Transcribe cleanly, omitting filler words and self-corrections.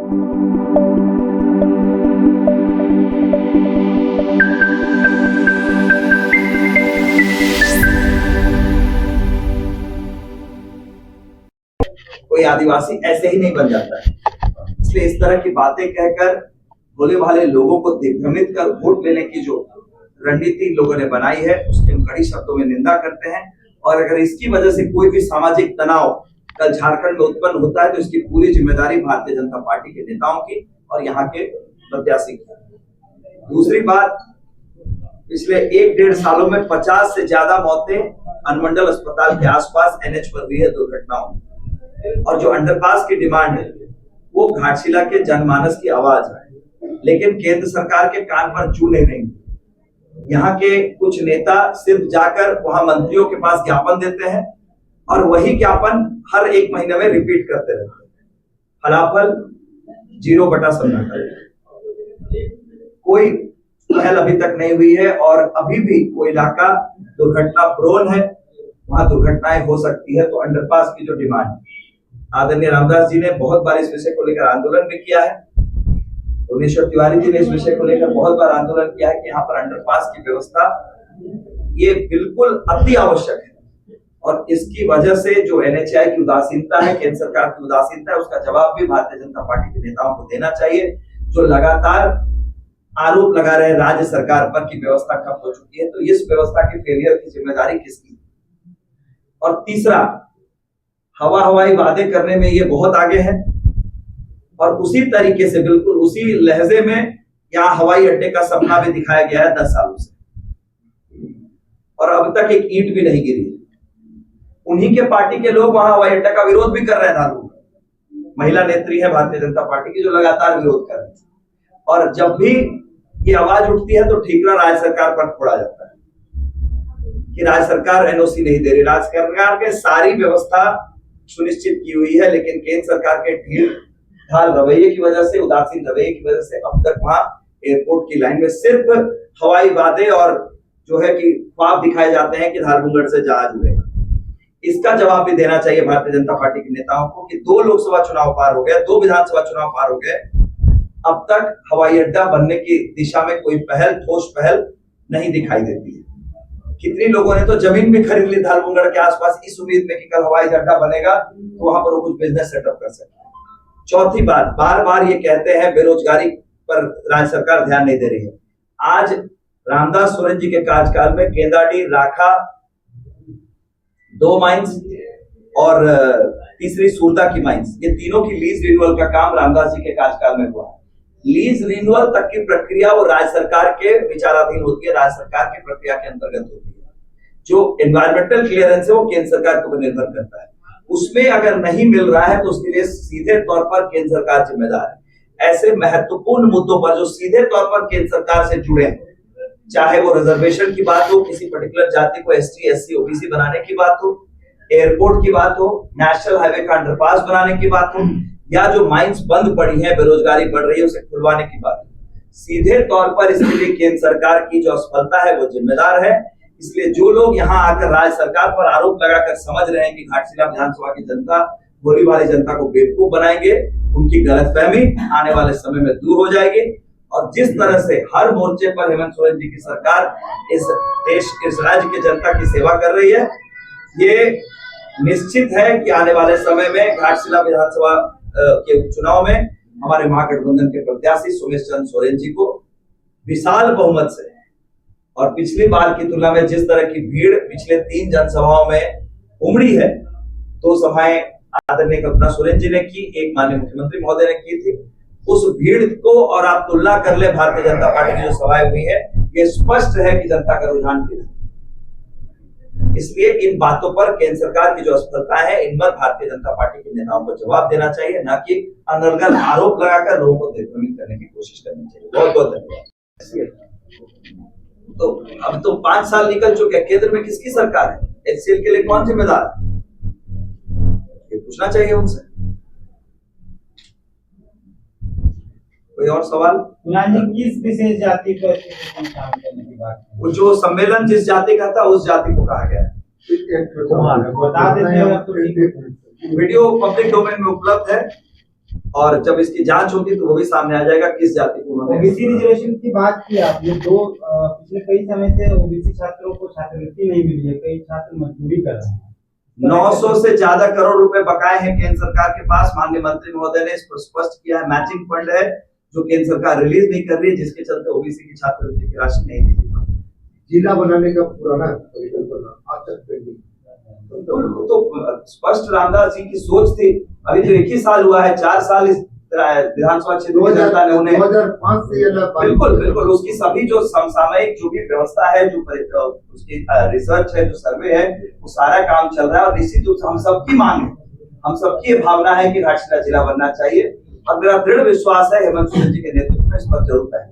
कोई आदिवासी ऐसे ही नहीं बन जाता है। इसलिए इस तरह की बातें कहकर भोले भाले लोगों को दिग्भ्रमित कर वोट लेने की जो रणनीति लोगों ने बनाई है उसकी हम कड़ी शब्दों में निंदा करते हैं। और अगर इसकी वजह से कोई भी सामाजिक तनाव कल झारखंड में उत्पन्न होता है तो इसकी पूरी जिम्मेदारी भारतीय जनता पार्टी के नेताओं की और यहाँ के प्रत्याशी की। दूसरी बात, पिछले 1-1.5 सालों में 50 से ज्यादा मौतें अनुमंडल अस्पताल के आसपास NH पर हुई है दुर्घटनाओं में। और जो अंडरपास की डिमांड है वो घाटशिला के जनमानस की आवाज है, लेकिन केंद्र सरकार के कान पर जू नहीं रही। यहाँ के कुछ नेता सिर्फ जाकर वहां मंत्रियों के पास ज्ञापन देते हैं और वही ज्ञापन हर 1 महीने में रिपीट करते रहते हैं। फलाफल 0/17। कोई पहल अभी तक नहीं हुई है और अभी भी वो इलाका दुर्घटना प्रोन है, वहां दुर्घटनाएं हो सकती है। तो अंडरपास की जो डिमांड है, आदरणीय रामदास जी ने बहुत बार इस विषय को लेकर आंदोलन भी किया है। भुवनेश्वर तिवारी जी ने इस विषय को लेकर बहुत बार आंदोलन किया है कि यहाँ पर अंडरपास की व्यवस्था ये बिल्कुल अति आवश्यक है। और इसकी वजह से जो NHAI की उदासीनता है, केंद्र सरकार की उदासीनता है, उसका जवाब भी भारतीय जनता पार्टी के नेताओं को देना चाहिए, जो लगातार आरोप लगा रहे राज्य सरकार पर कि व्यवस्था ठप हो चुकी है। तो इस व्यवस्था की फेलियर की जिम्मेदारी किसकी? और तीसरा, हवाई वादे करने में ये बहुत आगे है और उसी तरीके से बिल्कुल उसी लहजे में यहाँ हवाई अड्डे का सपना भी दिखाया गया है 10 सालों से, और अब तक एक ईंट भी नहीं गिरी। उन्हीं के पार्टी के लोग वहां हवाई अड्डा का विरोध भी कर रहे हैं। धारू महिला नेत्री है भारतीय जनता पार्टी की जो लगातार विरोध कर रहे हैं। और जब भी ये आवाज उठती है तो ठीकरा राज्य सरकार पर फोड़ा जाता है कि राज्य सरकार NOC नहीं दे रही। राज्य सरकार के सारी व्यवस्था सुनिश्चित की हुई है, लेकिन केंद्र सरकार के ढील ढाल रवैये की वजह से, उदासीन रवैये की वजह से अब तक वहां एयरपोर्ट की लाइन में सिर्फ हवाई वादे और जो है कि ख्वाब दिखाए जाते हैं कि धारबुंगड़ से जहाज उड़ेगा। इसका जवाब भी देना चाहिए भारतीय जनता पार्टी के नेताओं को कि 2 लोकसभा चुनाव पार हो गए, 2 विधानसभा चुनाव पार हो गए, अब तक हवाई अड्डा बनने की दिशा में कोई पहल, ठोस पहल नहीं दिखाई देती है। कितने लोगों ने तो जमीन भी खरीद ली धारबुंगड़ के आसपास इस उम्मीद में कि कल हवाई अड्डा बनेगा तो वहां पर वो कुछ बिजनेस सेटअप कर सकते हैं। चौथी बात, बार बार ये कहते हैं बेरोजगारी पर राज्य सरकार ध्यान नहीं दे रही है। आज रामदास सोरेन जी के कार्यकाल में केंदाडी, राखा 2 माइंस और तीसरी सूरदा की माइंस, ये तीनों की लीज रिन्यूअल का काम रामदास जी के कार्यकाल में हुआ। लीज रिन्यूअल तक की प्रक्रिया वो राज्य सरकार के विचाराधीन होती है, राज्य सरकार की प्रक्रिया के अंतर्गत होती है। जो एनवायरमेंटल क्लियरेंस है वो केंद्र सरकार को निर्भर करता है। उसमें अगर नहीं मिल रहा है तो उसके लिए सीधे तौर पर केंद्र सरकार जिम्मेदार है। ऐसे महत्वपूर्ण मुद्दों पर जो सीधे तौर पर केंद्र सरकार से जुड़े हैं, चाहे वो रिजर्वेशन की बात हो, किसी पर्टिकुलर जाति को ST SC OBC बनाने की बात हो, एयरपोर्ट की बात हो, नेशनल हाईवे का अंडरपास बनाने की बात हो, या जो माइंस बंद पड़ी है, बेरोजगारी बढ़ रही है, उसे खुलवाने की बात, सीधे तौर पर इसके लिए केंद्र सरकार की जो असफलता है वो जिम्मेदार है। इसलिए जो लोग यहाँ आकर राज्य सरकार पर आरोप लगाकर समझ रहे हैं कि घाटशिला विधानसभा की जनता, भोली भाली जनता को बेवकूफ बनाएंगे, उनकी गलतफहमी आने वाले समय में दूर हो जाएगी। और जिस तरह से हर मोर्चे पर हेमंत सोरेन जी की सरकार इस देश, इस राज्य की जनता की सेवा कर रही है, ये निश्चित है कि आने वाले समय में घाटशिला विधानसभा के उपचुनाव में हमारे महागठबंधन के प्रत्याशी सोमेश चंद्र सोरेन जी को विशाल बहुमत से, और पिछली बार की तुलना में जिस तरह की भीड़ पिछले 3 जनसभाओं में उमड़ी है, 2 सभाएं आदरणीय कल्पना सोरेन जी ने की, एक माननीय मुख्यमंत्री महोदय ने की थी, उस भीड़ को और आप तुलना कर ले भारतीय जनता पार्टी की जो सभाएं हुई है, ये स्पष्ट है कि जनता का रुझान किधर। इसलिए इन बातों पर केंद्र सरकार की जो असफलता है, इन पर भारतीय जनता पार्टी के नेताओं को जवाब देना चाहिए, न कि अनर्गल आरोप लगाकर लोगों को दिग्भ्रमित करने की कोशिश करनी चाहिए। बहुत बहुत धन्यवाद। तो अब तो 5 साल निकल चुके हैं, केंद्र में किसकी सरकार है, HCL के लिए कौन जिम्मेदार है, ये पूछना चाहिए उनसे। कोई और सवाल? किस विशेष जाति को करने की बात? वो जो सम्मेलन जिस जाति का था उस जाति को कहा गया है। बता देते हैं, वीडियो पब्लिक डोमेन में उपलब्ध है। और जब इसकी जांच होगी तो वो भी सामने आ जाएगा किस जाति को उन्होंने। ओबीसी रिजर्वेशन की बात की आपने, पिछले कई समय से ओबीसी छात्रों को छात्रवृत्ति नहीं मिली है, कई छात्र मजदूरी कर रहे हैं। 900 से ज्यादा करोड़ रुपए बकाए हैं केंद्र सरकार के पास। माननीय मंत्री महोदय ने इसको स्पष्ट किया है, मैचिंग फंड है जो केंद्र सरकार रिलीज नहीं कर रही है, जिसके चलते ओबीसी की छात्रवृत्ति की राशि नहीं दी जाती। जिला बनाने का पुराना परिकल्पना आज तक पेंडिंग, तो स्पष्ट रामदास जी की सोच थी। अभी तो 1 ही साल हुआ है, 4 साल इस विधानसभा क्षेत्र की जनता ने उन्हें 2005 से बिल्कुल उसकी सभी जो समसामयिक जो भी व्यवस्था है, जो उसकी रिसर्च है, जो सर्वे है, वो सारा काम चल रहा है। और निश्चित रूप से हम सबकी मांग है, हम सबकी भावना है कि घाटशिला जिला बनना चाहिए। और मेरा दृढ़ विश्वास है हेमंत सोरेन जी के नेतृत्व में इस पर जरूर है।